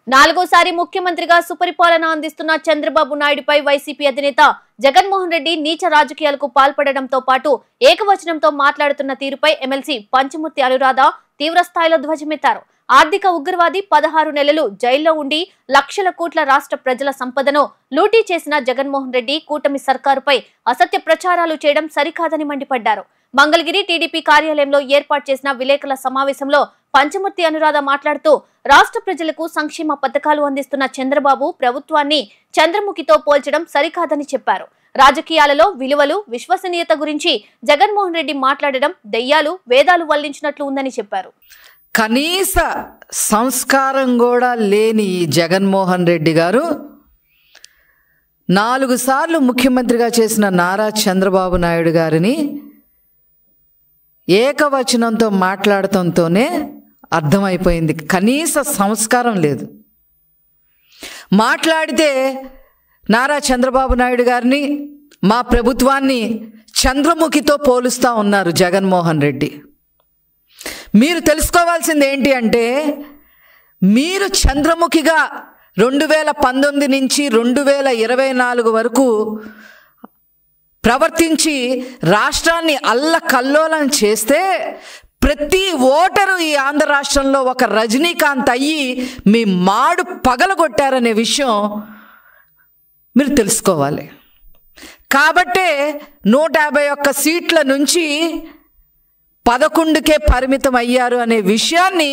నాలుగోసారి ముఖ్యమంత్రిగా సుపరిపాలన అందిస్తున్న చంద్రబాబు నాయుడుపై వైసీపీ అధినేత జగన్మోహన్ రెడ్డి నీచ రాజకీయాలకు పాల్పడడంతో పాటు ఏకవచనంతో మాట్లాడుతున్న తీరుపై ఎమ్మెల్సీ పంచమూర్తి అనురాధ తీవ్రస్థాయిలో ధ్వజమెత్తారు. ఆర్థిక ఉగ్రవాది 16 నెలలు జైల్లో ఉండి లక్షల కోట్ల రాష్ట్ర ప్రజల సంపదను లూటీ చేసిన జగన్మోహన్ రెడ్డి కూటమి సర్కారుపై అసత్య ప్రచారాలు చేయడం సరికాదని మండిపడ్డారు. మంగళగిరి టీడీపీ కార్యాలయంలో ఏర్పాటు చేసిన విలేకరుల సమావేశంలో పంచమూర్తి అనురాధ మాట్లాడుతూ రాష్ట్ర ప్రజలకు సంక్షేమ పథకాలు అందిస్తున్న చంద్రబాబు ప్రభుత్వాన్ని చంద్రముఖితో పోల్చడం సరికాదని చెప్పారు. రాజకీయాలలో విలువలు, విశ్వసనీయత గురించి జగన్మోహన్ రెడ్డి మాట్లాడడం దెయ్యాలు వేదాలు వల్లించినట్లు ఉందని చెప్పారు. కనీస సంస్కారం కూడా లేని జగన్మోహన్ రెడ్డి గారు 4 సార్లు ముఖ్యమంత్రిగా చేసిన నారా చంద్రబాబు నాయుడు గారిని ఏకవచనంతో మాట్లాడటంతోనే అర్థమైపోయింది కనీస సంస్కారం లేదు. మాట్లాడితే నారా చంద్రబాబు నాయుడు గారిని, మా ప్రభుత్వాన్ని చంద్రముఖితో పోలుస్తూ ఉన్నారు జగన్మోహన్ రెడ్డి. మీరు తెలుసుకోవాల్సింది ఏంటి అంటే, మీరు చంద్రముఖిగా 2019 నుంచి 2024 వరకు ప్రవర్తించి రాష్ట్రాన్ని అల్లకల్లోలం చేస్తే ప్రతి ఓటరు ఈ ఆంధ్ర రాష్ట్రంలో ఒక రజనీకాంత్ అయ్యి మీ మాడు పగలగొట్టారనే విషయం మీరు తెలుసుకోవాలి. కాబట్టే 151 సీట్ల నుంచి 11కే పరిమితం అయ్యారు అనే విషయాన్ని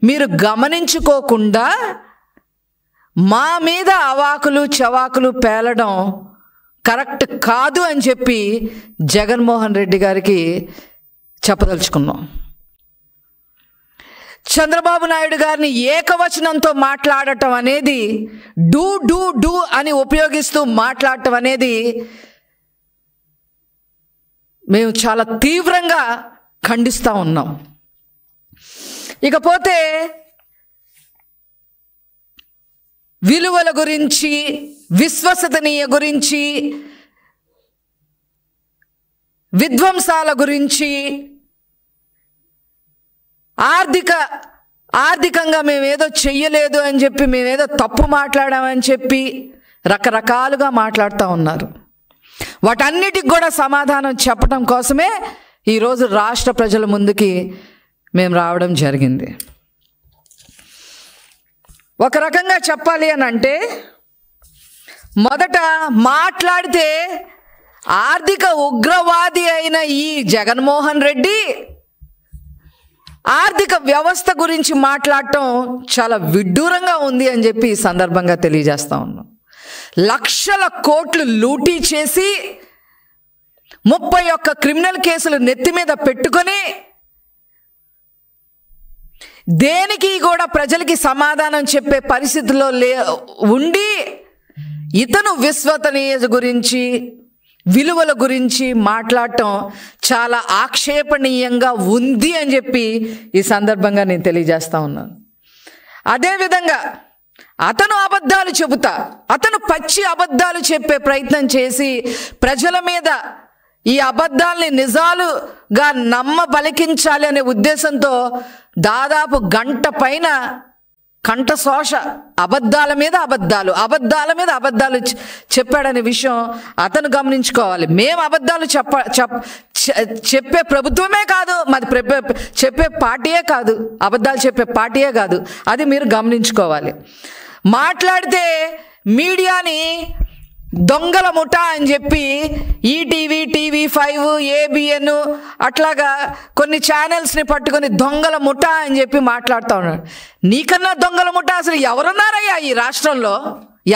మీరు గమనించుకోకుండా మా మీద అవాకులు చవాకులు పేలడం కరెక్ట్ కాదు అని చెప్పి జగన్మోహన్ రెడ్డి గారికి చెప్పదలుచుకున్నాం. చంద్రబాబు నాయుడు గారిని ఏకవచనంతో మాట్లాడటం అనేది, డూ డూ డూ అని ఉపయోగిస్తూ మాట్లాడటం అనేది మేము చాలా తీవ్రంగా ఖండిస్తూ ఉన్నాం. ఇకపోతే విలువల గురించి, విశ్వసనీయ గురించి, విధ్వంసాల గురించి, ఆర్థికంగా మేమేదో చెయ్యలేదు అని చెప్పి, మేమేదో తప్పు మాట్లాడామని చెప్పి రకరకాలుగా మాట్లాడుతూ ఉన్నారు. వాటన్నిటికి కూడా సమాధానం చెప్పడం కోసమే ఈరోజు రాష్ట్ర ప్రజల ముందుకి మేము రావడం జరిగింది. ఒక రకంగా చెప్పాలి అని అంటే, మొదట మాట్లాడితే ఆర్థిక ఉగ్రవాది అయిన ఈ జగన్మోహన్ రెడ్డి ఆర్థిక వ్యవస్థ గురించి మాట్లాడటం చాలా విడ్డూరంగా ఉంది అని చెప్పి ఈ సందర్భంగా తెలియజేస్తా ఉన్నాం. లక్షల కోట్లు లూటీ చేసి 31 క్రిమినల్ కేసులు నెత్తి మీద పెట్టుకొని దేనికి కూడా ప్రజలకి సమాధానం చెప్పే పరిస్థితిలో ఉండి ఇతను విశ్వసనీయత గురించి, విలువల గురించి మాట్లాడటం చాలా ఆక్షేపణీయంగా ఉంది అని చెప్పి ఈ సందర్భంగా నేను తెలియజేస్తా ఉన్నాను. అదేవిధంగా అతను అబద్ధాలు చెబుతా, అతను పచ్చి అబద్ధాలు చెప్పే ప్రయత్నం చేసి ప్రజల మీద ఈ అబద్ధాలని నిజాలుగా నమ్మబలికించాలి అనే ఉద్దేశంతో దాదాపు గంట పైన కంఠశోష అబద్ధాల మీద అబద్ధాలు చెప్పాడనే విషయం అతను గమనించుకోవాలి. మేము అబద్ధాలు చెప్పే ప్రభుత్వమే కాదు, మాది చెప్పే పార్టీయే కాదు, అబద్ధాలు చెప్పే పార్టీయే కాదు, అది మీరు గమనించుకోవాలి. మాట్లాడితే మీడియాని దొంగల ముఠా అని చెప్పి ఈటీవీ, TV5, ABN అట్లాగా కొన్ని ఛానల్స్ని పట్టుకొని దొంగల ముఠా అని చెప్పి మాట్లాడుతూ ఉన్నాడు. నీకన్నా దొంగల ముఠా అసలు ఎవరున్నారయ్యా ఈ రాష్ట్రంలో?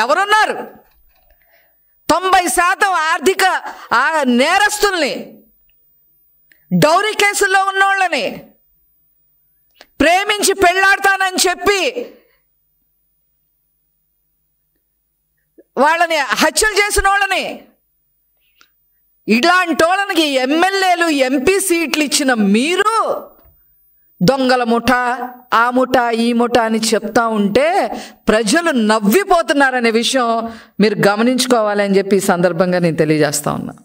ఎవరున్నారు? 90% ఆర్థిక నేరస్తుల్ని, డౌరీ కేసుల్లో ఉన్నోళ్ళని, ప్రేమించి పెళ్ళాడతానని చెప్పి వాళ్ళని హత్యలు చేసిన వాళ్ళని, ఇలాంటి వాళ్ళకి ఎమ్మెల్యేలు, MP సీట్లు ఇచ్చిన మీరు దొంగల ముఠా, ఆ ముఠా, ఈ ముఠా అని చెప్తా ఉంటే ప్రజలు నవ్విపోతున్నారనే విషయం మీరు గమనించుకోవాలని చెప్పి ఈ సందర్భంగా నేను తెలియజేస్తా ఉన్నా.